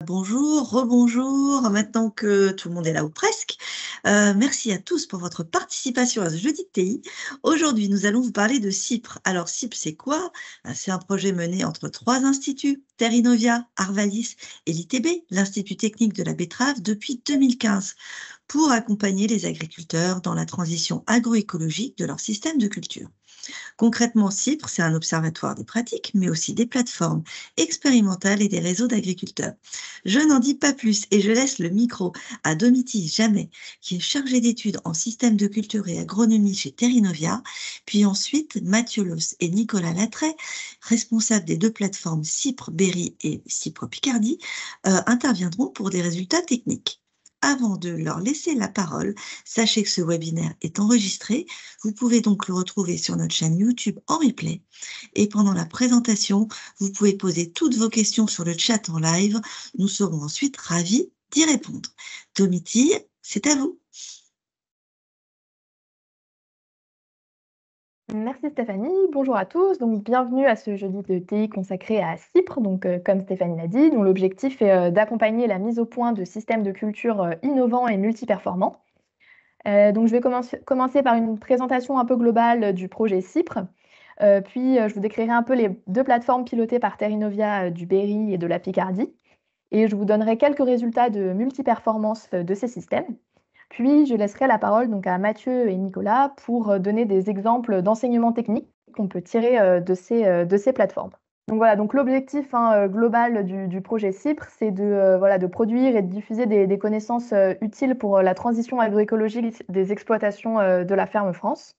Bonjour, rebonjour, maintenant que tout le monde est là ou presque. Merci à tous pour votre participation à ce jeudi de TI. Aujourd'hui, nous allons vous parler de CIPRE. Alors, CIPRE, c'est quoi? C'est un projet mené entre 3 instituts, Terre Innovia, Arvalis et l'ITB, l'Institut technique de la betterave, depuis 2015, pour accompagner les agriculteurs dans la transition agroécologique de leur système de culture. Concrètement, CIPRE, c'est un observatoire des pratiques, mais aussi des plateformes expérimentales et des réseaux d'agriculteurs. Je n'en dis pas plus et je laisse le micro à Domiti Jamais, qui est chargé d'études en système de culture et agronomie chez Terrinovia, puis ensuite Mathieu Loss et Nicolas Latray, responsables des deux plateformes CIPRE Berry et CIPRE Picardie, interviendront pour des résultats techniques. Avant de leur laisser la parole, sachez que ce webinaire est enregistré. Vous pouvez donc le retrouver sur notre chaîne YouTube en replay. Et pendant la présentation, vous pouvez poser toutes vos questions sur le chat en live. Nous serons ensuite ravis d'y répondre. Domiti, c'est à vous. Merci Stéphanie, bonjour à tous, donc bienvenue à ce jeudi de TI consacré à CIPRE. Donc, comme Stéphanie l'a dit, dont l'objectif est d'accompagner la mise au point de systèmes de culture innovants et multiperformants. Donc je vais commencer par une présentation un peu globale du projet CIPRE, puis je vous décrirai un peu les deux plateformes pilotées par Terrinovia du Berry et de la Picardie, et je vous donnerai quelques résultats de multiperformance de ces systèmes. Puis, je laisserai la parole donc à Mathieu et Nicolas pour donner des exemples d'enseignements techniques qu'on peut tirer de ces plateformes. Donc voilà, donc l'objectif global du projet CIPRE, c'est de produire et de diffuser des connaissances utiles pour la transition agroécologique des exploitations de la ferme France.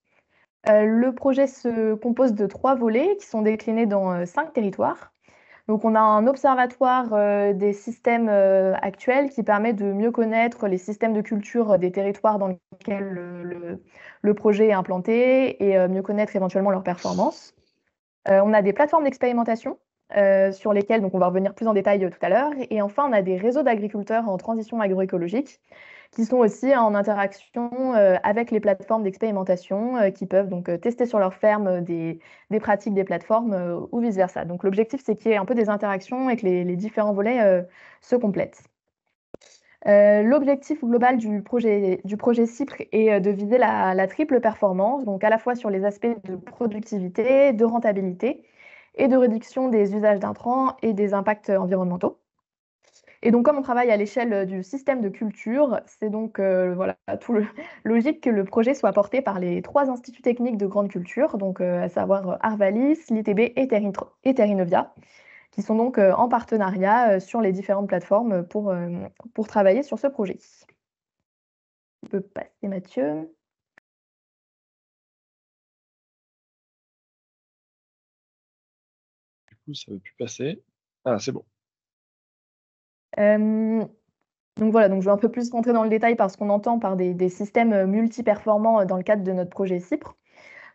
Le projet se compose de 3 volets qui sont déclinés dans 5 territoires. Donc, on a un observatoire des systèmes actuels qui permet de mieux connaître les systèmes de culture des territoires dans lesquels le projet est implanté et mieux connaître éventuellement leurs performances. On a des plateformes d'expérimentation sur lesquelles donc, on va revenir plus en détail tout à l'heure. Et enfin, on a des réseaux d'agriculteurs en transition agroécologique qui sont aussi en interaction avec les plateformes d'expérimentation qui peuvent donc tester sur leur ferme des pratiques des plateformes ou vice-versa. Donc l'objectif, c'est qu'il y ait un peu des interactions et que les différents volets se complètent. L'objectif global du projet CIPRE est de viser la triple performance, donc à la fois sur les aspects de productivité, de rentabilité et de réduction des usages d'intrants et des impacts environnementaux. Et donc, comme on travaille à l'échelle du système de culture, c'est donc logique que le projet soit porté par les 3 instituts techniques de grande culture, donc à savoir Arvalis, l'ITB et Terrinovia, qui sont donc en partenariat sur les différentes plateformes pour travailler sur ce projet. Tu peux passer, Mathieu. Du coup, ça ne veut plus passer. Ah, c'est bon. Donc voilà, donc je vais un peu plus rentrer dans le détail par ce qu'on entend par des systèmes multiperformants dans le cadre de notre projet CIPRE.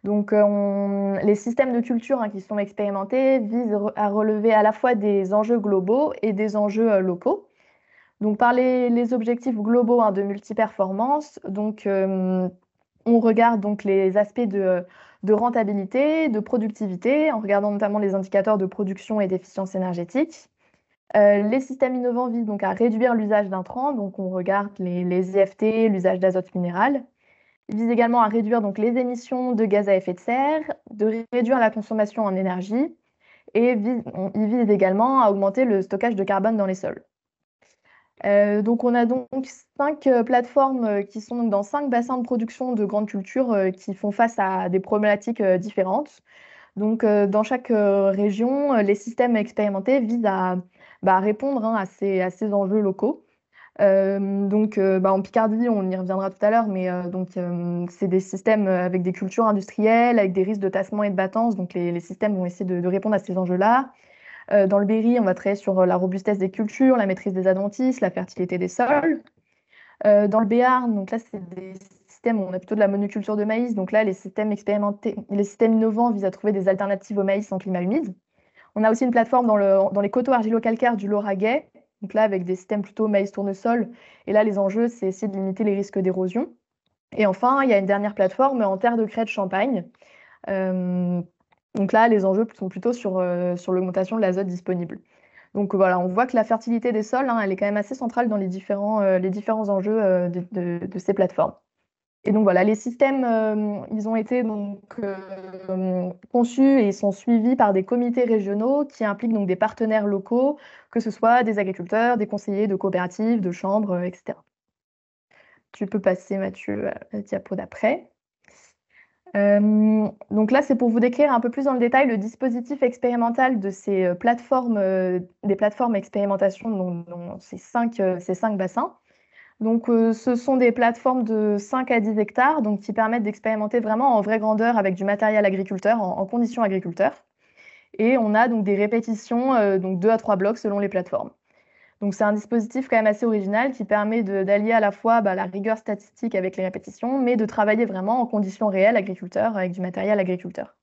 Donc les systèmes de culture qui sont expérimentés visent à relever à la fois des enjeux globaux et des enjeux locaux. Donc par les objectifs globaux de multiperformance, donc on regarde donc les aspects de rentabilité, de productivité, en regardant notamment les indicateurs de production et d'efficience énergétique. Les systèmes innovants visent donc à réduire l'usage d'intrants, donc on regarde les IFT, l'usage d'azote minéral. Ils visent également à réduire donc les émissions de gaz à effet de serre, de réduire la consommation en énergie, et ils visent également à augmenter le stockage de carbone dans les sols. Donc on a donc 5 plateformes qui sont dans 5 bassins de production de grandes cultures qui font face à des problématiques différentes. Donc dans chaque région, les systèmes expérimentés visent à répondre à ces enjeux locaux. En Picardie, on y reviendra tout à l'heure, mais c'est des systèmes avec des cultures industrielles, avec des risques de tassement et de battance. Donc les systèmes vont essayer de répondre à ces enjeux-là. Dans le Berry, on va travailler sur la robustesse des cultures, la maîtrise des adventices, la fertilité des sols. Dans le Béarn, donc là, c'est des systèmes où on a plutôt de la monoculture de maïs. Donc là, les systèmes expérimentés, les systèmes innovants visent à trouver des alternatives au maïs en climat humide. On a aussi une plateforme dans les coteaux argilo-calcaires du Lauragais, donc là, avec des systèmes plutôt maïs-tournesol. Et là, les enjeux, c'est essayer de limiter les risques d'érosion. Et enfin, il y a une dernière plateforme en terre de craie de Champagne. Donc là, les enjeux sont plutôt sur l'augmentation de l'azote disponible. Donc voilà, on voit que la fertilité des sols, elle est quand même assez centrale dans les différents enjeux de ces plateformes. Et donc voilà, les systèmes, ils ont été donc conçus et ils sont suivis par des comités régionaux qui impliquent donc des partenaires locaux, que ce soit des agriculteurs, des conseillers de coopératives, de chambres, etc. Tu peux passer, Mathieu, à la diapo d'après. Donc là, c'est pour vous décrire un peu plus dans le détail le dispositif expérimental de ces plateformes, des plateformes expérimentation dans ces cinq bassins. Donc, ce sont des plateformes de 5 à 10 hectares donc, qui permettent d'expérimenter vraiment en vraie grandeur avec du matériel agriculteur, en conditions agriculteurs. Et on a donc des répétitions, donc 2 à 3 blocs selon les plateformes. Donc, c'est un dispositif quand même assez original qui permet d'allier à la fois la rigueur statistique avec les répétitions, mais de travailler vraiment en conditions réelles agriculteurs avec du matériel agriculteur.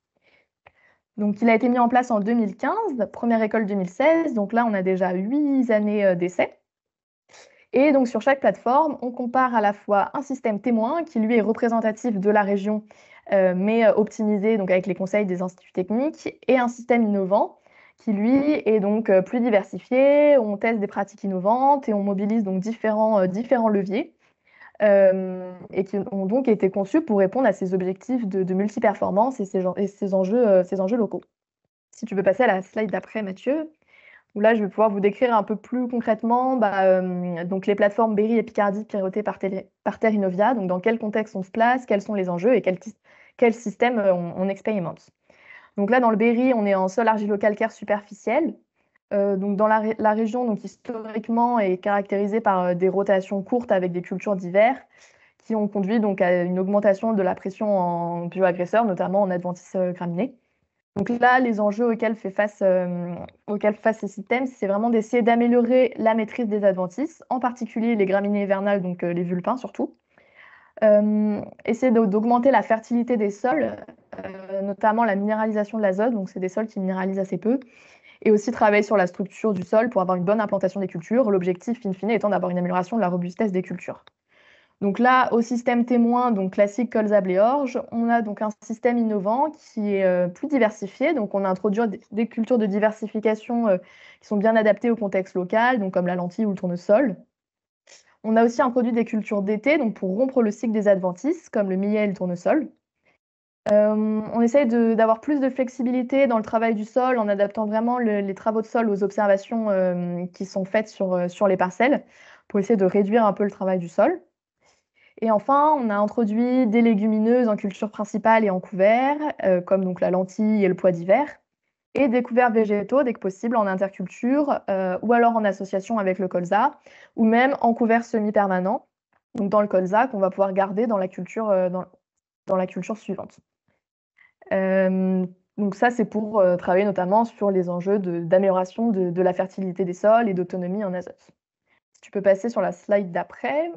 Donc, il a été mis en place en 2015, première école 2016. Donc là, on a déjà 8 années d'essai. Et donc, sur chaque plateforme, on compare à la fois un système témoin qui, lui, est représentatif de la région, mais optimisé donc, avec les conseils des instituts techniques, et un système innovant qui, lui, est donc plus diversifié. On teste des pratiques innovantes et on mobilise donc différents leviers et qui ont donc été conçus pour répondre à ces objectifs de multiperformance et ces enjeux locaux. Si tu veux passer à la slide d'après, Mathieu. Où là, je vais pouvoir vous décrire un peu plus concrètement donc les plateformes Berry et Picardie pilotées par Terre Innovia, donc dans quel contexte on se place, quels sont les enjeux et quel système on expérimente. Donc là, dans le Berry, on est en sol argilo-calcaire superficiel. Donc dans la région, donc historiquement, est caractérisée par des rotations courtes avec des cultures d'hiver qui ont conduit donc à une augmentation de la pression en bioagresseurs, notamment en adventices graminées. Donc là, les enjeux auxquels fait face ces systèmes, c'est vraiment d'essayer d'améliorer la maîtrise des adventices, en particulier les graminées hivernales, donc les vulpins surtout. Essayer d'augmenter la fertilité des sols, notamment la minéralisation de l'azote, donc c'est des sols qui minéralisent assez peu, et aussi travailler sur la structure du sol pour avoir une bonne implantation des cultures, l'objectif in fine étant d'avoir une amélioration de la robustesse des cultures. Donc là, au système témoin, donc classique colza blé orge, on a donc un système innovant qui est plus diversifié. Donc on a introduit des cultures de diversification qui sont bien adaptées au contexte local, donc comme la lentille ou le tournesol. On a aussi introduit des cultures d'été, donc pour rompre le cycle des adventices, comme le millet et le tournesol. On essaye d'avoir plus de flexibilité dans le travail du sol en adaptant vraiment les travaux de sol aux observations qui sont faites sur les parcelles pour essayer de réduire un peu le travail du sol. Et enfin, on a introduit des légumineuses en culture principale et en couvert, comme donc la lentille et le pois d'hiver, et des couverts végétaux dès que possible en interculture, ou alors en association avec le colza, ou même en couvert semi-permanent, donc dans le colza qu'on va pouvoir garder dans la culture, dans la culture suivante. Donc ça, c'est pour travailler notamment sur les enjeux d'amélioration de la fertilité des sols et d'autonomie en azote. Si tu peux passer sur la slide d'après.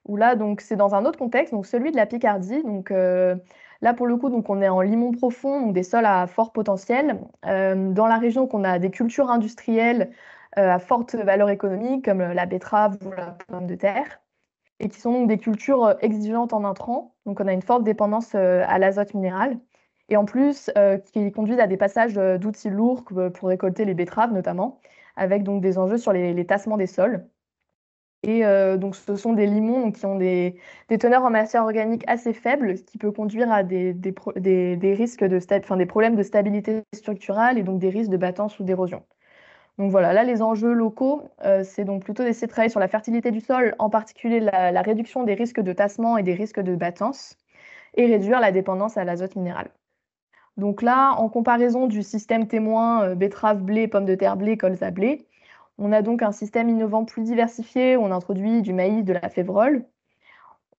Où là, donc, c'est dans un autre contexte, donc celui de la Picardie. Donc, là, pour le coup, donc, on est en limon profond, donc des sols à fort potentiel. Dans la région, on a des cultures industrielles à forte valeur économique, comme la betterave ou la pomme de terre, et qui sont donc des cultures exigeantes en intrants. Donc, on a une forte dépendance à l'azote minéral. Et en plus, qui conduisent à des passages d'outils lourds pour récolter les betteraves, notamment, avec donc des enjeux sur les tassements des sols. Et donc ce sont des limons qui ont des teneurs en matière organique assez faibles, ce qui peut conduire à des risques des problèmes de stabilité structurale et donc des risques de battance ou d'érosion. Donc voilà, là les enjeux locaux, c'est donc plutôt d'essayer de travailler sur la fertilité du sol, en particulier la réduction des risques de tassement et des risques de battance, et réduire la dépendance à l'azote minéral. Donc là, en comparaison du système témoin betterave blé, pomme de terre blé, colza blé, on a donc un système innovant plus diversifié, où on introduit du maïs, de la févrole.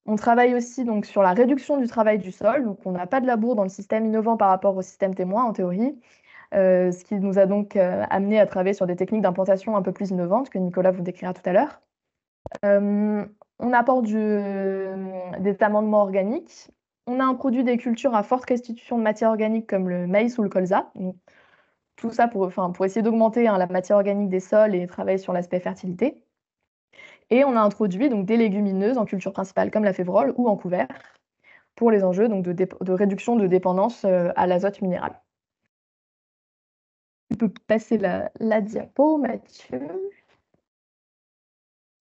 On travaille aussi donc sur la réduction du travail du sol, donc on n'a pas de labour dans le système innovant par rapport au système témoin en théorie, ce qui nous a donc amené à travailler sur des techniques d'implantation un peu plus innovantes que Nicolas vous décrira tout à l'heure. On apporte des amendements organiques. On a introduit des cultures à forte restitution de matière organique comme le maïs ou le colza. Donc, tout ça pour essayer d'augmenter la matière organique des sols et travailler sur l'aspect fertilité. Et on a introduit donc des légumineuses en culture principale comme la févrole ou en couvert pour les enjeux donc, de réduction de dépendance à l'azote minéral. Tu peux passer la diapo, Mathieu.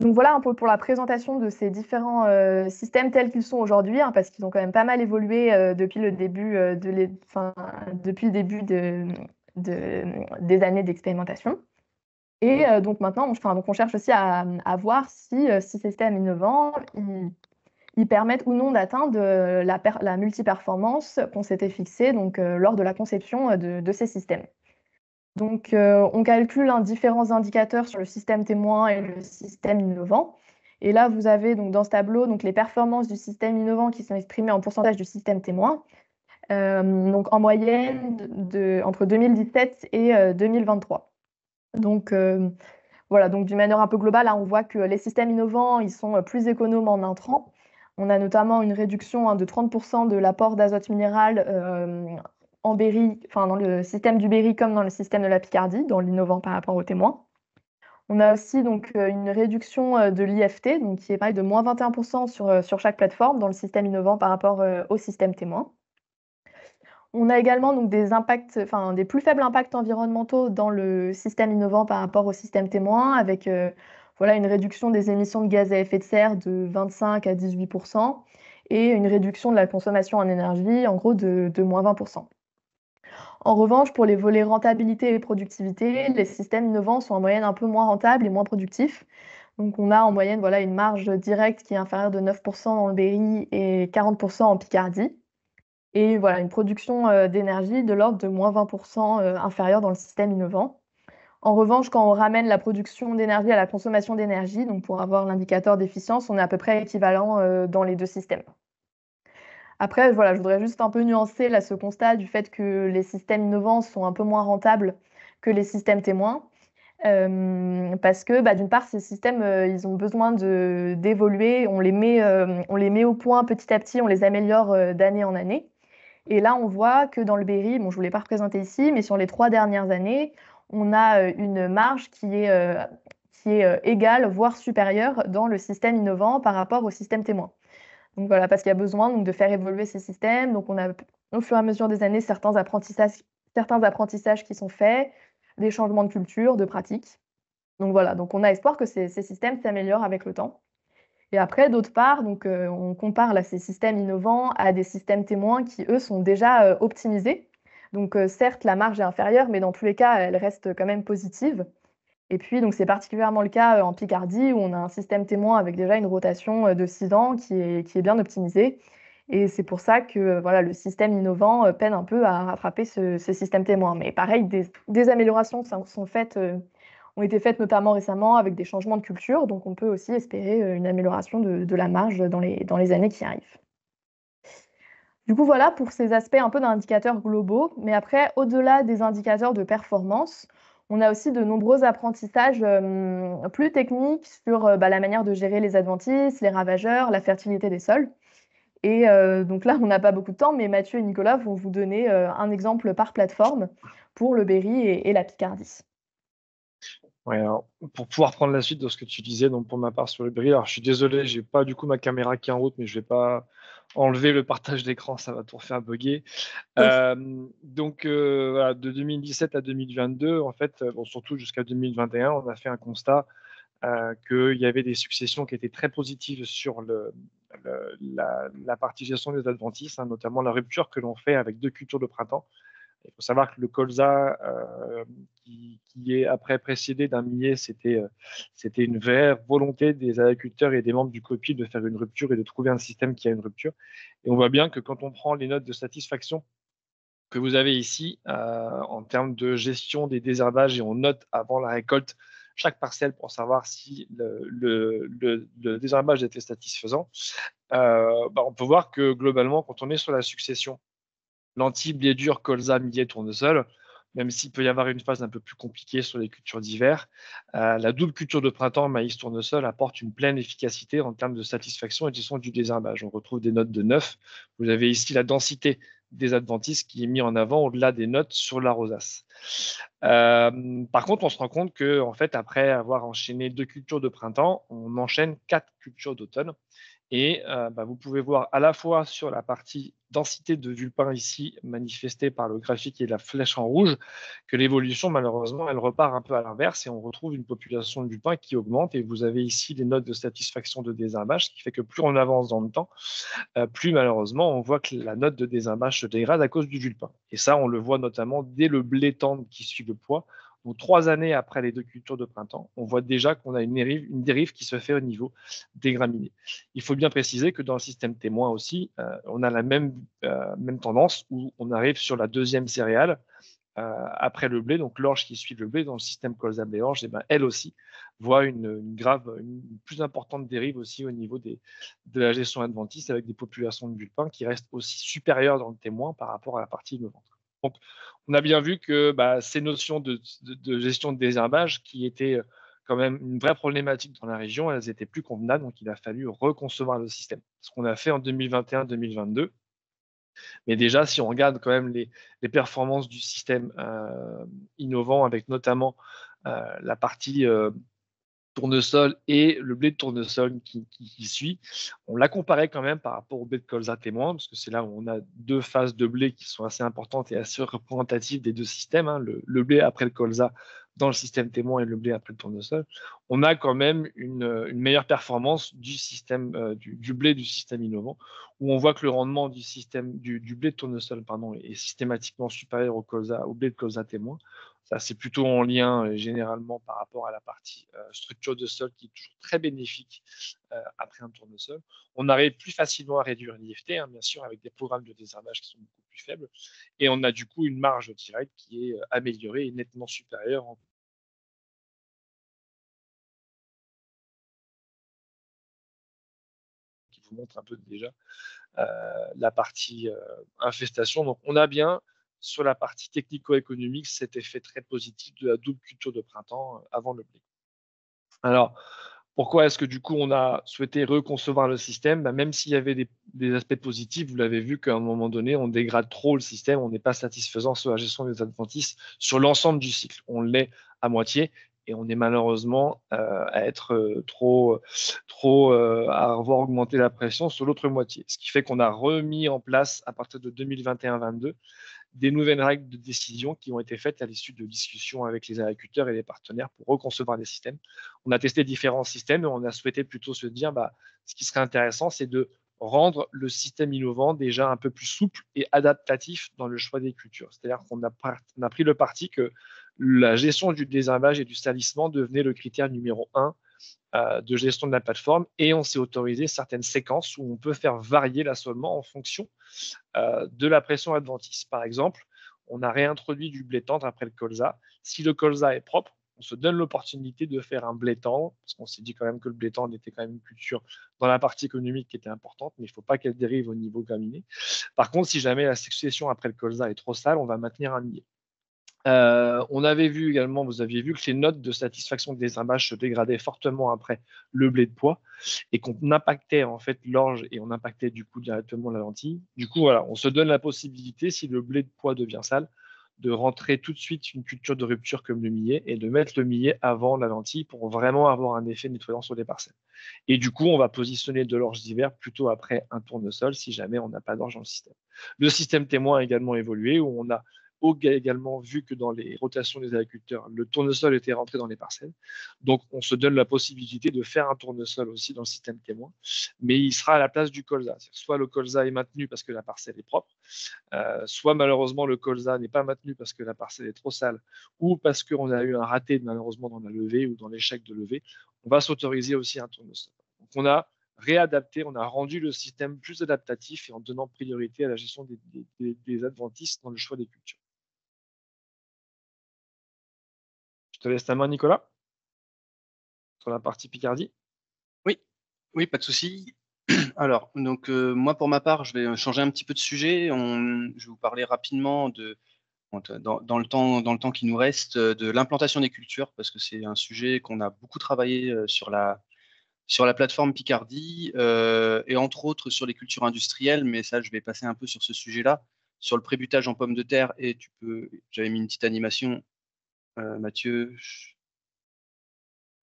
Donc voilà un peu pour la présentation de ces différents systèmes tels qu'ils sont aujourd'hui, hein, parce qu'ils ont quand même pas mal évolué depuis le début, des années d'expérimentation. Et donc maintenant, on cherche aussi à voir si ces systèmes innovants, ils permettent ou non d'atteindre la multiperformance qu'on s'était fixée donc, lors de la conception de ces systèmes. Donc, on calcule différents indicateurs sur le système témoin et le système innovant. Et là, vous avez donc, dans ce tableau donc, les performances du système innovant qui sont exprimées en pourcentage du système témoin, donc en moyenne entre 2017 et 2023. Donc, voilà, donc d'une manière un peu globale, là, on voit que les systèmes innovants, ils sont plus économes en intrants. On a notamment une réduction de 30% de l'apport d'azote minéral en Berry, dans le système du Berry comme dans le système de la Picardie, dans l'innovant par rapport aux témoins. On a aussi donc une réduction de l'IFT, donc qui est pareil de moins 21% sur chaque plateforme dans le système innovant par rapport au système témoin. On a également donc, des plus faibles impacts environnementaux dans le système innovant par rapport au système témoin, avec une réduction des émissions de gaz à effet de serre de 25 à 18% et une réduction de la consommation en énergie, en gros, de moins 20%. En revanche, pour les volets rentabilité et productivité, les systèmes innovants sont en moyenne un peu moins rentables et moins productifs. Donc on a en moyenne une marge directe qui est inférieure de 9% dans le Berry et 40% en Picardie. Et voilà, une production d'énergie de l'ordre de moins 20% inférieure dans le système innovant. En revanche, quand on ramène la production d'énergie à la consommation d'énergie, donc pour avoir l'indicateur d'efficience, on est à peu près équivalent dans les deux systèmes. Après, voilà, je voudrais juste un peu nuancer là, ce constat du fait que les systèmes innovants sont un peu moins rentables que les systèmes témoins. Parce que d'une part, ces systèmes, ils ont besoin d'évoluer, on les met au point petit à petit, on les améliore d'année en année. Et là, on voit que dans le Berry, je ne vous l'ai pas représenté ici, mais sur les 3 dernières années, on a une marge qui est égale, voire supérieure dans le système innovant par rapport au système témoin. Donc voilà, parce qu'il y a besoin donc, de faire évoluer ces systèmes. Donc on a au fur et à mesure des années certains apprentissages qui sont faits, des changements de culture, de pratique. Donc voilà, donc on a espoir que ces systèmes s'améliorent avec le temps. Et après, d'autre part, donc, on compare là, ces systèmes innovants à des systèmes témoins qui, eux, sont déjà optimisés. Donc certes, la marge est inférieure, mais dans tous les cas, elle reste quand même positive. Et puis, donc, c'est particulièrement le cas en Picardie, où on a un système témoin avec déjà une rotation de 6 ans qui est bien optimisée. Et c'est pour ça que voilà, le système innovant peine un peu à rattraper ce système témoin. Mais pareil, des améliorations ont été faites notamment récemment avec des changements de culture. Donc, on peut aussi espérer une amélioration de la marge dans les années qui arrivent. Du coup, voilà pour ces aspects un peu d'indicateurs globaux. Mais après, au-delà des indicateurs de performance, on a aussi de nombreux apprentissages plus techniques sur la manière de gérer les adventices, les ravageurs, la fertilité des sols. Et donc là, on n'a pas beaucoup de temps, mais Mathieu et Nicolas vont vous donner un exemple par plateforme pour le Berry et la Picardie. Ouais, alors, pour pouvoir prendre la suite de ce que tu disais, donc pour ma part sur le Berry, alors je suis désolé, j'ai pas du coup ma caméra qui est en route, mais je vais pas enlever le partage d'écran, ça va tout refaire bugger. Oui. Donc voilà, de 2017 à 2022, en fait, surtout jusqu'à 2021, on a fait un constat qu'il y avait des successions qui étaient très positives sur la partie gestion des adventices, hein, notamment la rupture que l'on fait avec 2 cultures de printemps. Il faut savoir que le colza, qui est après précédé d'un millet, c'était une vraie volonté des agriculteurs et des membres du COPI de faire une rupture et de trouver un système qui a une rupture. Et on voit bien que quand on prend les notes de satisfaction que vous avez ici, en termes de gestion des désherbages, et on note avant la récolte chaque parcelle pour savoir si le désherbage était satisfaisant, on peut voir que globalement, quand on est sur la succession lentilles, blé dur, colza, millet, tournesol, même s'il peut y avoir une phase un peu plus compliquée sur les cultures d'hiver, la double culture de printemps, maïs, tournesol, apporte une pleine efficacité en termes de satisfaction et de gestion du désherbage. On retrouve des notes de 9. Vous avez ici la densité des adventices qui est mise en avant au-delà des notes sur la rosace. Par contre, on se rend compte que, en fait, après avoir enchaîné 2 cultures de printemps, on enchaîne 4 cultures d'automne. Et vous pouvez voir à la fois sur la partie densité de vulpins ici, manifestée par le graphique et la flèche en rouge, que l'évolution, malheureusement, elle repart un peu à l'inverse et on retrouve une population de vulpins qui augmente. Et vous avez ici les notes de satisfaction de désherbage, ce qui fait que plus on avance dans le temps, plus malheureusement, on voit que la note de désherbage se dégrade à cause du vulpin. Et ça, on le voit notamment dès le blé tendre qui suit le pois. Donc, 3 années après les 2 cultures de printemps, on voit déjà qu'on a une dérive qui se fait au niveau des graminées. Il faut bien préciser que dans le système témoin aussi, on a la même tendance où on arrive sur la deuxième céréale après le blé, donc l'orge qui suit le blé dans le système colza-blé-orge, et elle aussi voit une plus importante dérive aussi au niveau de la gestion adventiste avec des populations de vulpins qui restent aussi supérieures dans le témoin par rapport à la partie innovante. Donc, on a bien vu que ces notions de gestion de désherbage qui étaient quand même une vraie problématique dans la région, elles étaient plus convenables, donc il a fallu reconcevoir le système. Ce qu'on a fait en 2021-2022. Mais déjà, si on regarde quand même les performances du système innovant, avec notamment la partie tournesol et le blé de tournesol qui suit, on l'a comparé quand même par rapport au blé de colza témoin, parce que c'est là où on a 2 phases de blé qui sont assez importantes et assez représentatives des 2 systèmes, hein, le blé après le colza dans le système témoin et le blé après le tournesol. On a quand même une meilleure performance du système du blé du système innovant, où on voit que le rendement du blé de tournesol est systématiquement supérieur au blé de colza témoin. Ça, c'est plutôt en lien généralement par rapport à la partie structure de sol qui est toujours très bénéfique après un tournesol. On arrive plus facilement à réduire l'IFT, hein, bien sûr, avec des programmes de désherbage qui sont beaucoup plus faibles. Et on a du coup une marge directe qui est améliorée et nettement supérieure. Qui vous montre un peu déjà la partie infestation. Donc, on a bien sur la partie technico-économique cet effet très positif de la double culture de printemps avant le blé. Alors, pourquoi est-ce que du coup on a souhaité reconcevoir le système? Même s'il y avait des aspects positifs, vous l'avez vu qu'à un moment donné, on dégrade trop le système, on n'est pas satisfaisant sur la gestion des adventices sur l'ensemble du cycle. On l'est à moitié et on est malheureusement à être à revoir augmenter la pression sur l'autre moitié. Ce qui fait qu'on a remis en place à partir de 2021-22 des nouvelles règles de décision qui ont été faites à l'issue de discussions avec les agriculteurs et les partenaires pour reconcevoir les systèmes. On a testé différents systèmes et on a souhaité plutôt se dire ce qui serait intéressant, c'est de rendre le système innovant déjà un peu plus souple et adaptatif dans le choix des cultures. C'est-à-dire qu'on a pris le parti que la gestion du désherbage et du salissement devenait le critère numéro 1 de gestion de la plateforme et on s'est autorisé certaines séquences où on peut faire varier l'assolement en fonction de la pression adventice. Par exemple, on a réintroduit du blé tendre après le colza. Si le colza est propre, on se donne l'opportunité de faire un blé tendre, parce qu'on s'est dit quand même que le blé tendre était quand même une culture dans la partie économique qui était importante, mais il ne faut pas qu'elle dérive au niveau graminé. Par contre, si jamais la succession après le colza est trop sale, on va maintenir un millet. On avait vu également, vous aviez vu que les notes de satisfaction des désherbage se dégradaient fortement après le blé de pois et qu'on impactait en fait l'orge et on impactait du coup directement la lentille. Du coup, voilà, on se donne la possibilité, si le blé de pois devient sale, de rentrer tout de suite une culture de rupture comme le millet et de mettre le millet avant la lentille pour vraiment avoir un effet nettoyant sur les parcelles. Et du coup, on va positionner de l'orge d'hiver plutôt après un tournesol si jamais on n'a pas d'orge dans le système. Le système témoin a également évolué où on a également vu que dans les rotations des agriculteurs, le tournesol était rentré dans les parcelles. Donc, on se donne la possibilité de faire un tournesol aussi dans le système témoin, mais il sera à la place du colza. Soit le colza est maintenu parce que la parcelle est propre, soit malheureusement le colza n'est pas maintenu parce que la parcelle est trop sale ou parce qu'on a eu un raté malheureusement dans la levée ou dans l'échec de levée. On va s'autoriser aussi un tournesol. Donc, on a réadapté, on a rendu le système plus adaptatif et en donnant priorité à la gestion des adventices dans le choix des cultures. Je te laisse la main, Nicolas, sur la partie Picardie. Oui, pas de souci. Alors, donc moi pour ma part, je vais changer un petit peu de sujet. Je vais vous parler rapidement dans le temps qui nous reste de l'implantation des cultures parce que c'est un sujet qu'on a beaucoup travaillé sur la plateforme Picardie et entre autres sur les cultures industrielles. Mais ça, je vais passer un peu sur ce sujet-là sur le prébutage en pommes de terre. Et j'avais mis une petite animation, Mathieu.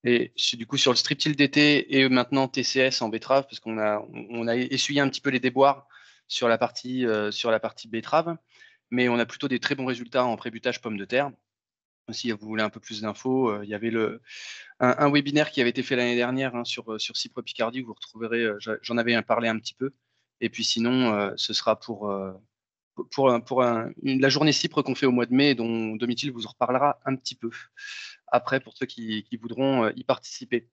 Et du coup, sur le strip-till d'été et maintenant TCS en betterave, parce qu'on a essuyé un petit peu les déboires sur la partie betterave, mais on a plutôt des très bons résultats en prébutage pommes de terre. Si vous voulez un peu plus d'infos, il y avait un webinaire qui avait été fait l'année dernière sur Cypre Picardie, où vous retrouverez, j'en avais parlé un petit peu. Et puis sinon, ce sera pour la journée Cypre qu'on fait au mois de mai, dont Domitil vous en reparlera un petit peu après pour ceux qui voudront y participer.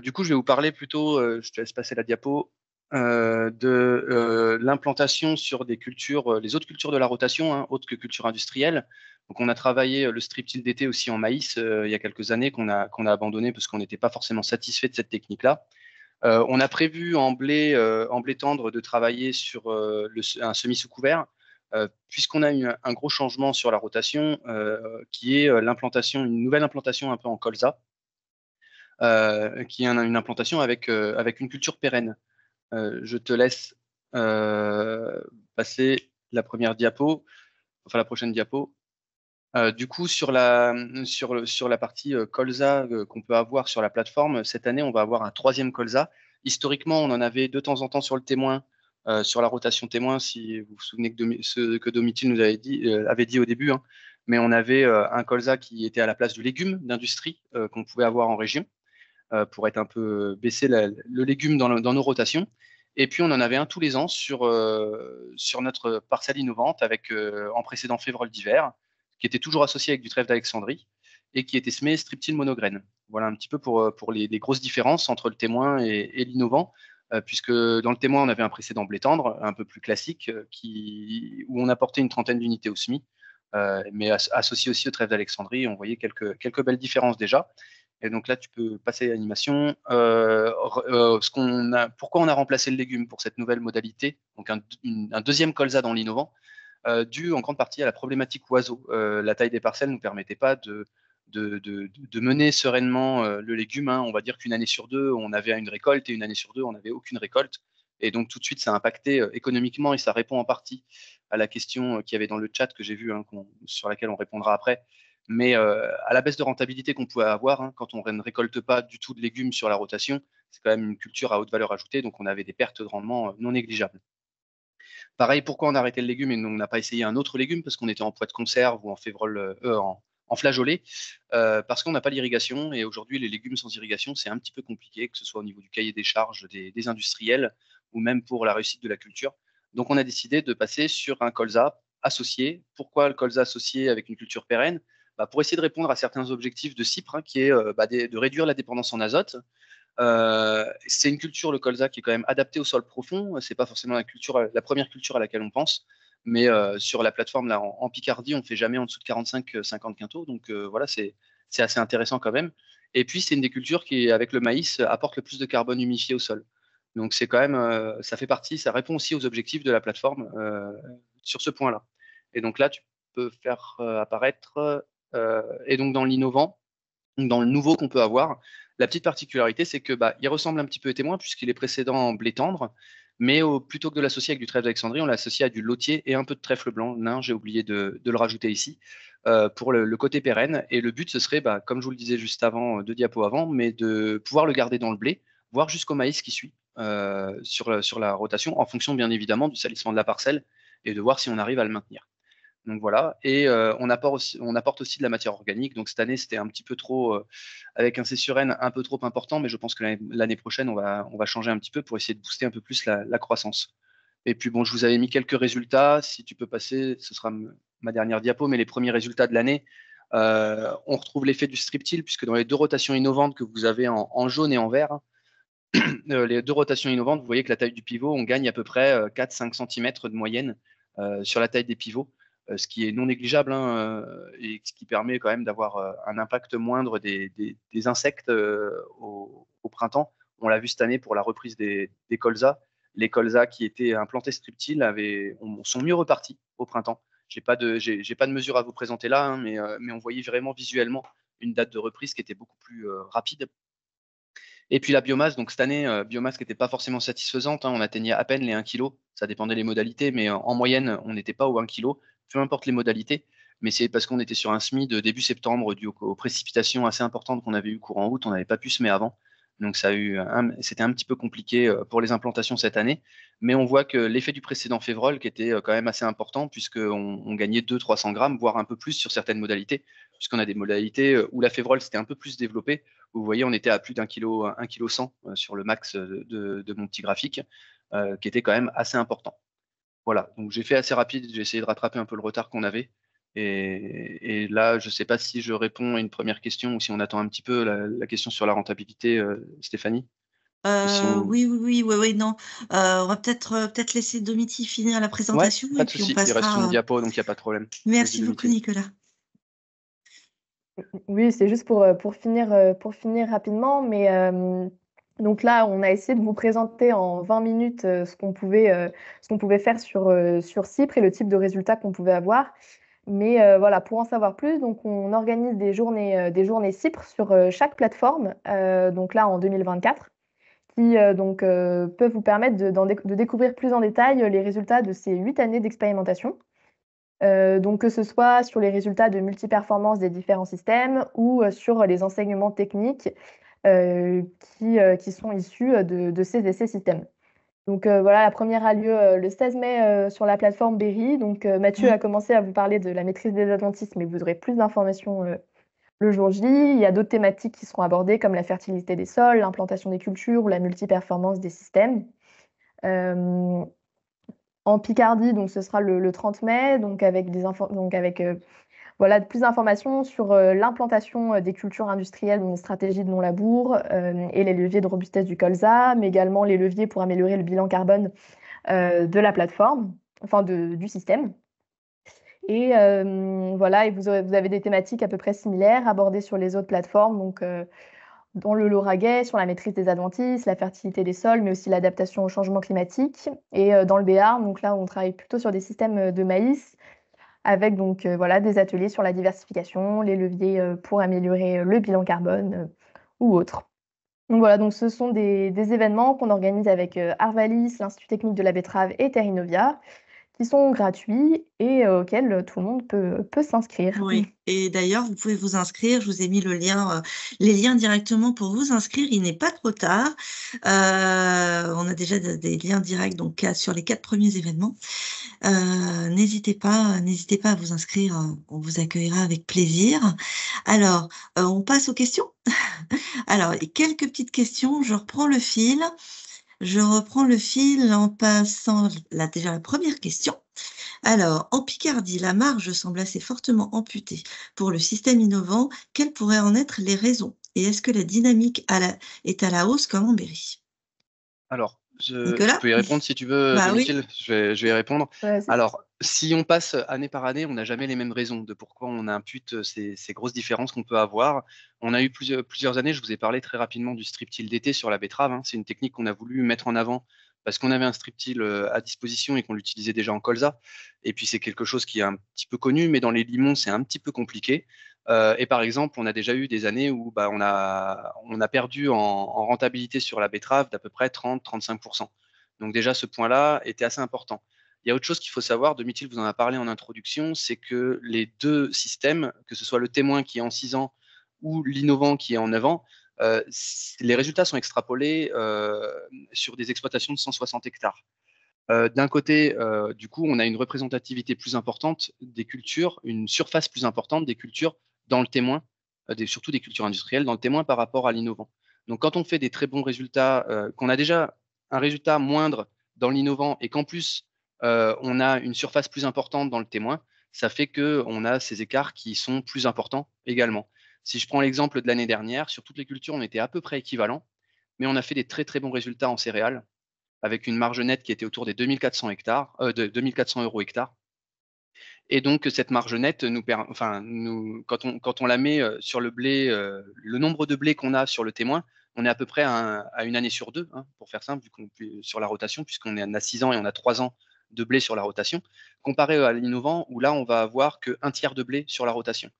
Du coup, je vais vous parler plutôt, je te laisse passer la diapo, de l'implantation sur des cultures, les autres cultures de la rotation, autres que culture industrielle. Donc, on a travaillé le strip-till d'été aussi en maïs il y a quelques années qu'on a abandonné parce qu'on n'était pas forcément satisfait de cette technique-là. On a prévu en blé tendre de travailler sur un semis sous couvert, puisqu'on a eu un gros changement sur la rotation, qui est une nouvelle implantation un peu en colza, qui est une implantation avec une culture pérenne. Je te laisse passer la prochaine diapo. Du coup, sur la partie colza qu'on peut avoir sur la plateforme, cette année, on va avoir un 3e colza. Historiquement, on en avait de temps en temps sur le témoin, sur la rotation témoin, si vous vous souvenez ce que Domitil nous avait dit au début. Mais on avait un colza qui était à la place du légume d'industrie qu'on pouvait avoir en région, pour être un peu baisser le légume dans nos rotations. Et puis, on en avait un tous les ans sur notre parcelle innovante avec en précédent févrole d'hiver, qui était toujours associé avec du trèfle d'Alexandrie et qui était semé strip-till monograine. Voilà un petit peu pour les grosses différences entre le témoin et l'innovant, puisque dans le témoin, on avait un précédent blé tendre, un peu plus classique, où on apportait une trentaine d'unités au semis, mais associé aussi au trèfle d'Alexandrie. On voyait quelques belles différences déjà. Et donc là, tu peux passer à l'animation. Pourquoi on a remplacé le légume pour cette nouvelle modalité, donc un 2e colza dans l'innovant, dû en grande partie à la problématique oiseau. La taille des parcelles ne nous permettait pas de mener sereinement le légume. On va dire qu'une année sur deux, on avait une récolte, et une année sur deux, on n'avait aucune récolte. Et donc tout de suite, ça a impacté économiquement, et ça répond en partie à la question qu'il y avait dans le chat que j'ai vu, sur laquelle on répondra après. Mais à la baisse de rentabilité qu'on pouvait avoir, quand on ne récolte pas du tout de légumes sur la rotation, c'est quand même une culture à haute valeur ajoutée, donc on avait des pertes de rendement non négligeables. Pareil, pourquoi on a arrêté le légume et on n'a pas essayé un autre légume? Parce qu'on était en pois de conserve ou en févrole, en flageolet, parce qu'on n'a pas l'irrigation. Et aujourd'hui, les légumes sans irrigation, c'est un petit peu compliqué, que ce soit au niveau du cahier des charges des industriels ou même pour la réussite de la culture. Donc, on a décidé de passer sur un colza associé. Pourquoi le colza associé avec une culture pérenne? Pour essayer de répondre à certains objectifs de Cypre, qui est de réduire la dépendance en azote. C'est une culture, le colza, qui est quand même adaptée au sol profond. C'est pas forcément la première culture à laquelle on pense, mais sur la plateforme là en Picardie, on fait jamais en dessous de 45-50 quintaux. Donc voilà, c'est assez intéressant quand même. Et puis c'est une des cultures qui, avec le maïs, apporte le plus de carbone humifié au sol. Donc c'est quand même, ça fait partie, ça répond aussi aux objectifs de la plateforme sur ce point-là. Et donc là, tu peux faire apparaître, et donc dans l'innovant, dans le nouveau qu'on peut avoir, la petite particularité, c'est que il ressemble un petit peu au témoin puisqu'il est précédent en blé tendre, mais plutôt que de l'associer avec du trèfle d'Alexandrie, on l'a associé à du lotier et un peu de trèfle blanc. Nain, j'ai oublié de le rajouter ici, pour le côté pérenne. Et le but, ce serait, comme je vous le disais juste avant, 2 diapos avant, mais de pouvoir le garder dans le blé, voire jusqu'au maïs qui suit sur la rotation, en fonction bien évidemment du salissement de la parcelle, et de voir si on arrive à le maintenir. Donc voilà, et on apporte aussi de la matière organique. Donc cette année, c'était un petit peu trop, avec un C sur N un peu trop important, mais je pense que l'année prochaine, on va changer un petit peu pour essayer de booster un peu plus la croissance. Et puis bon, je vous avais mis quelques résultats. Si tu peux passer, ce sera ma dernière diapo, mais les premiers résultats de l'année. On retrouve l'effet du strip-till, puisque dans les 2 rotations innovantes que vous avez en jaune et en vert, les 2 rotations innovantes, vous voyez que la taille du pivot, on gagne à peu près 4-5 cm de moyenne sur la taille des pivots, ce qui est non négligeable, et ce qui permet quand même d'avoir un impact moindre des insectes au printemps. On l'a vu cette année pour la reprise des colzas. Les colzas qui étaient implantés strip-till sont mieux repartis au printemps. J'ai pas de mesure à vous présenter là, mais on voyait vraiment visuellement une date de reprise qui était beaucoup plus rapide. Et puis la biomasse, donc cette année, biomasse qui n'était pas forcément satisfaisante, hein, on atteignait à peine les 1 kg, ça dépendait des modalités, mais en moyenne, on n'était pas au 1 kg, peu importe les modalités, mais c'est parce qu'on était sur un SMI de début septembre dû aux précipitations assez importantes qu'on avait eues courant août, on n'avait pas pu semer avant, donc c'était un petit peu compliqué pour les implantations cette année, mais on voit que l'effet du précédent févrole qui était quand même assez important, puisqu'on gagnait 200-300 grammes, voire un peu plus sur certaines modalités, puisqu'on a des modalités où la févrole s'était un peu plus développée. Vous voyez, on était à plus d'1 kg, 1 kg 100 sur le max de mon petit graphique, qui était quand même assez important. Voilà, donc j'ai fait assez rapide, j'ai essayé de rattraper un peu le retard qu'on avait. Et là, je ne sais pas si je réponds à une première question ou si on attend un petit peu la question sur la rentabilité, Stéphanie. Oui, non. On va peut-être laisser Domiti finir la Ouais, présentation pas et de puis on souci. Il reste une passera. diapo, donc il n'y a pas de problème. Merci Vas-y, beaucoup, Domitille. Nicolas. Oui, c'est juste pour finir rapidement, mais donc là, on a essayé de vous présenter en 20 minutes ce qu'on pouvait faire sur Cypre et le type de résultats qu'on pouvait avoir. Mais voilà, pour en savoir plus, donc on organise des journées Cypre sur chaque plateforme, donc là en 2024, qui peuvent vous permettre de découvrir plus en détail les résultats de ces 8 années d'expérimentation. Donc que ce soit sur les résultats de multiperformance des différents systèmes ou sur les enseignements techniques qui sont issus de ces essais systèmes. Donc voilà, la première a lieu le 16 mai sur la plateforme Berry. Donc Mathieu a commencé à vous parler de la maîtrise des adventistes, mais vous aurez plus d'informations le jour J. Il y a d'autres thématiques qui seront abordées comme la fertilité des sols, l'implantation des cultures ou la multiperformance des systèmes. Euh, En Picardie, donc ce sera le 30 mai, donc avec voilà, plus d'informations sur l'implantation des cultures industrielles, donc les stratégies de non-labour et les leviers de robustesse du colza, mais également les leviers pour améliorer le bilan carbone de la plateforme, enfin du système. Et voilà, et vous avez des thématiques à peu près similaires abordées sur les autres plateformes, donc dans le Lauragais, sur la maîtrise des adventices, la fertilité des sols, mais aussi l'adaptation au changement climatique. Et dans le Béarn, donc là, on travaille plutôt sur des systèmes de maïs, avec donc voilà, des ateliers sur la diversification, les leviers pour améliorer le bilan carbone ou autres. Donc voilà, donc ce sont des événements qu'on organise avec Arvalis, l'Institut technique de la betterave et Terrinovia, qui sont gratuits et auxquels tout le monde peut s'inscrire. Oui, et d'ailleurs, vous pouvez vous inscrire. Je vous ai mis les liens directement pour vous inscrire. Il n'est pas trop tard. On a déjà des liens directs donc sur les 4 premiers événements. N'hésitez pas à vous inscrire. On vous accueillera avec plaisir. Alors, on passe aux questions. Alors, quelques petites questions. Je reprends le fil en passant déjà la première question. Alors, en Picardie, la marge semble assez fortement amputée pour le système innovant. Quelles pourraient en être les raisons? Et est-ce que la dynamique est à la hausse comme en Berry? Alors, je Nicolas? peux y répondre si tu veux, Bah oui. Domitille. Je vais y répondre. Ouais, Alors, si on passe année par année, on n'a jamais les mêmes raisons de pourquoi on impute ces grosses différences qu'on peut avoir. On a eu plusieurs années, je vous ai parlé très rapidement du strip-till d'été sur la betterave, hein. C'est une technique qu'on a voulu mettre en avant parce qu'on avait un strip-till à disposition et qu'on l'utilisait déjà en colza. Et puis, c'est quelque chose qui est un petit peu connu, mais dans les limons, c'est un petit peu compliqué. Et par exemple, on a déjà eu des années où on a perdu en rentabilité sur la betterave d'à peu près 30-35%. Donc déjà, ce point-là était assez important. Il y a autre chose qu'il faut savoir, Domitille vous en a parlé en introduction, c'est que les deux systèmes, que ce soit le témoin qui est en 6 ans ou l'innovant qui est en 9 ans, les résultats sont extrapolés sur des exploitations de 160 hectares. D'un côté, du coup, on a une représentativité plus importante des cultures, une surface plus importante des cultures dans le témoin, surtout des cultures industrielles dans le témoin par rapport à l'innovant. Donc, quand on fait des très bons résultats, qu'on a déjà un résultat moindre dans l'innovant et qu'en plus, on a une surface plus importante dans le témoin, ça fait qu'on a ces écarts qui sont plus importants également. Si je prends l'exemple de l'année dernière, sur toutes les cultures, on était à peu près équivalents, mais on a fait des très très bons résultats en céréales avec une marge nette qui était autour des 2400 euros hectare. Et donc, cette marge nette, quand on la met sur le blé, le nombre de blés qu'on a sur le témoin, on est à peu près à une année sur 2, hein, pour faire simple, sur la rotation, puisqu'on est à 6 ans et on a 3 ans de blé sur la rotation, comparé à l'innovant, où là, on va avoir qu'un tiers de blé sur la rotation.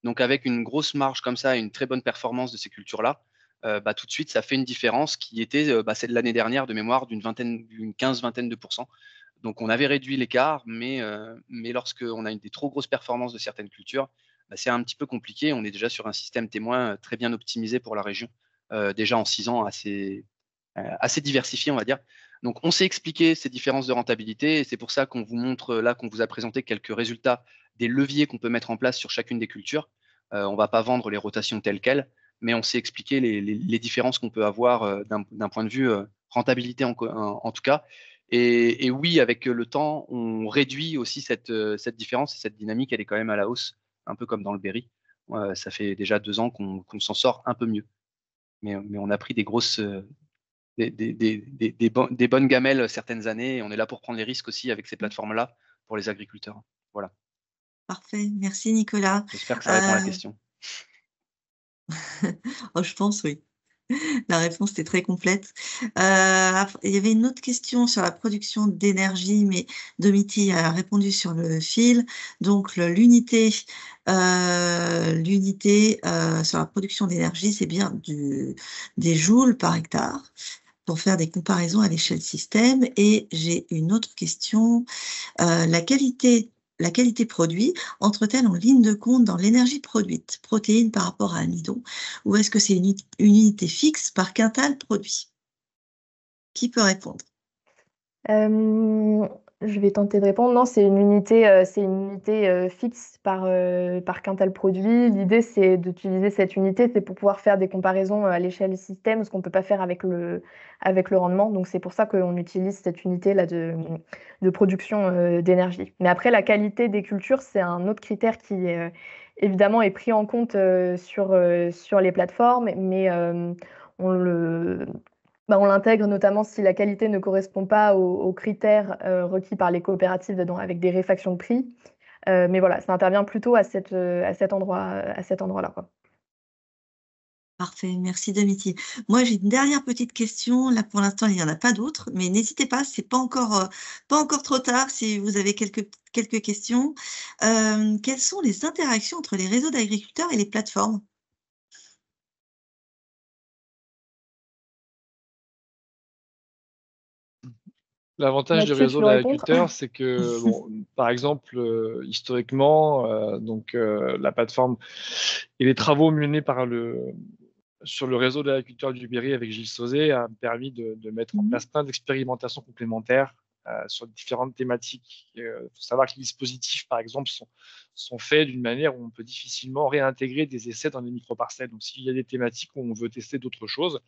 Donc, avec une grosse marge comme ça et une très bonne performance de ces cultures-là, tout de suite, ça fait une différence qui était celle de l'année dernière de mémoire d'une 15-20 de pourcents. Donc, on avait réduit l'écart, mais lorsqu'on a des trop grosses performances de certaines cultures, c'est un petit peu compliqué. On est déjà sur un système témoin très bien optimisé pour la région, déjà en 6 ans, assez diversifié, on va dire. Donc, on s'est expliqué ces différences de rentabilité et c'est pour ça qu'on vous montre là, qu'on vous a présenté quelques résultats des leviers qu'on peut mettre en place sur chacune des cultures. On ne va pas vendre les rotations telles quelles, mais on s'est expliqué les différences qu'on peut avoir d'un point de vue rentabilité en tout cas. Et oui, avec le temps, on réduit aussi cette différence et cette dynamique, elle est quand même à la hausse, un peu comme dans le Berry. Ça fait déjà 2 ans qu'on s'en sort un peu mieux. Mais on a pris des grosses, des bonnes gamelles certaines années et on est là pour prendre les risques aussi avec ces plateformes-là pour les agriculteurs. Voilà. Parfait, merci Nicolas. J'espère que ça répond à la question. Oh, je pense, oui. La réponse était très complète. Il y avait une autre question sur la production d'énergie, mais Domiti a répondu sur le fil. Donc, l'unité sur la production d'énergie, c'est bien des joules par hectare pour faire des comparaisons à l'échelle système. Et j'ai une autre question. La qualité produit entre-t-elle en ligne de compte dans l'énergie produite, protéines par rapport à amidon, ou est-ce que c'est une unité fixe par quintal produit? Qui peut répondre? Je vais tenter de répondre. Non, c'est une unité fixe par quintal produit. L'idée, c'est d'utiliser cette unité, c'est pour pouvoir faire des comparaisons à l'échelle système, ce qu'on ne peut pas faire avec le rendement. Donc, c'est pour ça qu'on utilise cette unité-là de production d'énergie. Mais après, la qualité des cultures, c'est un autre critère qui, évidemment, est pris en compte sur les plateformes, mais on l'intègre notamment si la qualité ne correspond pas aux critères requis par les coopératives avec des réfactions de prix. Mais voilà, ça intervient plutôt à cet endroit-là, quoi. Parfait, merci Domiti. Moi, j'ai une dernière petite question. Là, pour l'instant, il n'y en a pas d'autres, mais n'hésitez pas, c'est pas encore trop tard si vous avez quelques questions. Quelles sont les interactions entre les réseaux d'agriculteurs et les plateformes? L'avantage du Mathieu, réseau tu veux répondre? d'agriculteurs, c'est que, par exemple, historiquement, la plateforme et les travaux menés sur le réseau d'agriculteurs du Berry avec Gilles Sauzet a permis de mettre en place plein d'expérimentations complémentaires sur différentes thématiques. Il faut savoir que les dispositifs, par exemple, sont faits d'une manière où on peut difficilement réintégrer des essais dans les micro-parcelles. Donc, s'il y a des thématiques où on veut tester d'autres choses,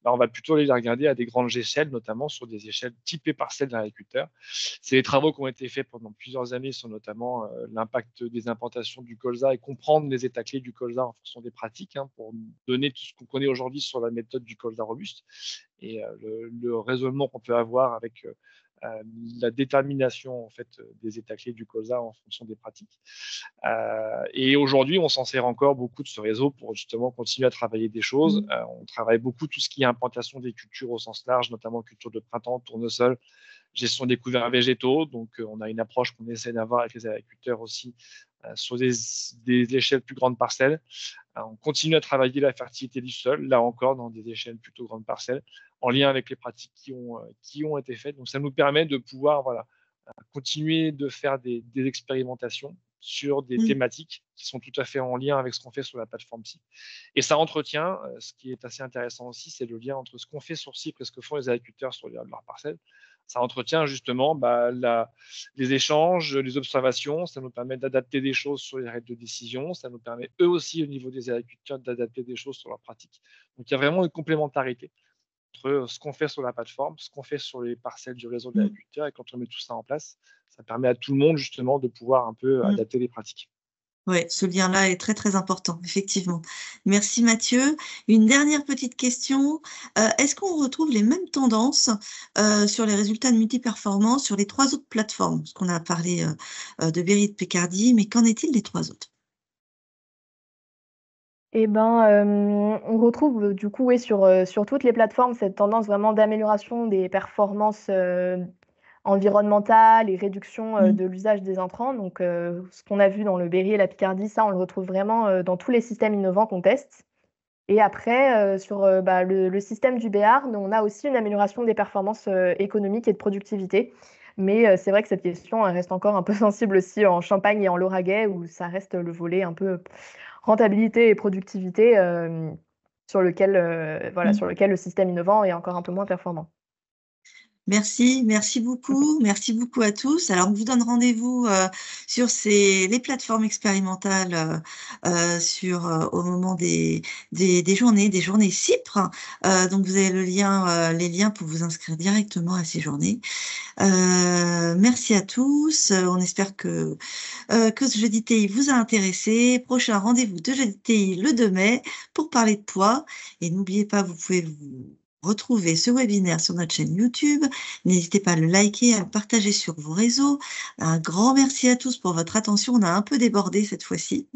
on va plutôt aller les regarder à des grandes échelles, notamment sur des échelles typées parcelles d'agriculteurs. C'est des travaux qui ont été faits pendant plusieurs années sur notamment l'impact des implantations du colza et comprendre les états clés du colza en fonction des pratiques, pour donner tout ce qu'on connaît aujourd'hui sur la méthode du colza robuste et le raisonnement qu'on peut avoir avec la détermination en fait des états clés du colza en fonction des pratiques. Et aujourd'hui, on s'en sert encore beaucoup de ce réseau pour justement continuer à travailler des choses. On travaille beaucoup tout ce qui est implantation des cultures au sens large, notamment culture de printemps, tournesol, gestion des couverts végétaux. Donc, on a une approche qu'on essaie d'avoir avec les agriculteurs aussi sur des échelles plus grandes parcelles. On continue à travailler la fertilité du sol, là encore, dans des échelles plutôt grandes parcelles, en lien avec les pratiques qui ont été faites. Donc, ça nous permet de pouvoir continuer de faire des expérimentations sur des thématiques qui sont tout à fait en lien avec ce qu'on fait sur la plateforme CIP. Et ça entretient, ce qui est assez intéressant aussi, c'est le lien entre ce qu'on fait sur CIP et ce que font les agriculteurs sur leurs parcelles. Ça entretient justement les échanges, les observations, ça nous permet d'adapter des choses sur les règles de décision, ça nous permet eux aussi au niveau des agriculteurs d'adapter des choses sur leurs pratiques. Donc il y a vraiment une complémentarité entre ce qu'on fait sur la plateforme, ce qu'on fait sur les parcelles du réseau de l'agriculteur, et quand on met tout ça en place, ça permet à tout le monde justement de pouvoir un peu adapter les pratiques. Oui, ce lien-là est très, très important, effectivement. Merci Mathieu. Une dernière petite question. Est-ce qu'on retrouve les mêmes tendances sur les résultats de multiperformance sur les 3 autres plateformes? Parce qu'on a parlé de Berry et de Picardy, mais qu'en est-il des 3 autres? Eh ben, on retrouve du coup, sur toutes les plateformes, cette tendance vraiment d'amélioration des performances environnementale et réduction de l'usage des intrants. Donc, ce qu'on a vu dans le Berry et la Picardie, ça, on le retrouve vraiment dans tous les systèmes innovants qu'on teste. Et après, sur le système du Béarn, on a aussi une amélioration des performances économiques et de productivité. Mais c'est vrai que cette question elle reste encore un peu sensible aussi en Champagne et en Lauragais, où ça reste le volet un peu rentabilité et productivité sur lequel, voilà, sur lequel le système innovant est encore un peu moins performant. Merci beaucoup à tous. Alors, on vous donne rendez-vous sur les plateformes expérimentales au moment des journées CIPRE. Donc, vous avez les liens pour vous inscrire directement à ces journées. Merci à tous. On espère que ce jeudi TI vous a intéressé. Prochain rendez-vous de jeudi TI le 2 mai pour parler de poids. Et n'oubliez pas, vous pouvez vous retrouver ce webinaire sur notre chaîne YouTube. N'hésitez pas à le liker, à le partager sur vos réseaux. Un grand merci à tous pour votre attention. On a un peu débordé cette fois-ci,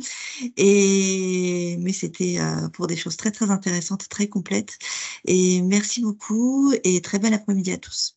mais c'était pour des choses très très intéressantes, très complètes. Et merci beaucoup et très bel après-midi à tous.